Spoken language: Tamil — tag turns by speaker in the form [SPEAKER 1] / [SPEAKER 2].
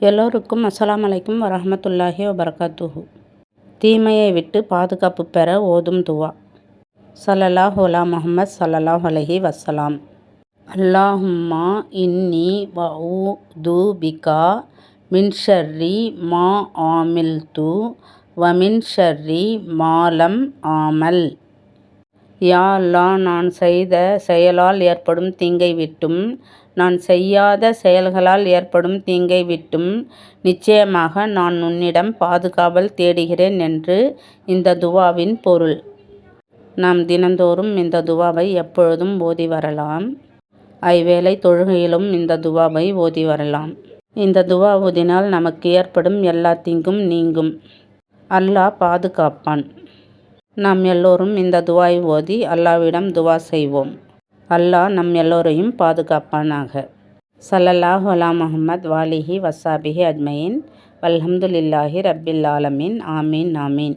[SPEAKER 1] எல்லோருக்கும் அஸ்ஸலாமு அலைக்கும் வரஹ்மத்துல்லாஹி வபரகாத்துஹு. தீமையை விட்டு பாதுகாப்பு பெற ஓதும் துவா. ஸல்லல்லாஹு அலா முஹம்மத் ஸல்லல்லாஹு அலைஹி வஸலாம். அல்லாஹும்மா இன்னி வஊது பிகா மின் ஷர்ரி மா ஆமில்து வ மின் ஷர்ரி மாலம் ஆமல். யா அல்லாஹ், நான் செய்த செயலால் ஏற்படும் தீங்கை விட்டும் நான் செய்யாத செயல்களால் ஏற்படும் தீங்கை விட்டும் நிச்சயமாக நான் உன்னிடம் பாதுகாவல் தேடுகிறேன் என்று இந்த துவாவின் பொருள். நாம் தினந்தோறும் இந்த துவாவை எப்பொழுதும் ஓதி வரலாம். ஐவேளை தொழுகையிலும் இந்த துவாவை ஓதி வரலாம். இந்த துவா ஓதினால் நமக்கு ஏற்படும் எல்லா தீங்கும் நீங்கும். அல்லாஹ் பாதுகாப்பான். நாம் எல்லோரும் இந்த துவாவை ஓதி அல்லாஹ்விடம் துவா செய்வோம். அல்லாஹ் நம் எல்லோரையும் பாதுகாப்பானாக. ஸல்லல்லாஹு அலா முஹம்மத் வாலிஹி வஸ்ஸாபிஹி அஜ்மஈன். வல்ஹம்துலில்லாஹி ரப்பில் ஆலமீன். ஆமீன் ஆமீன்.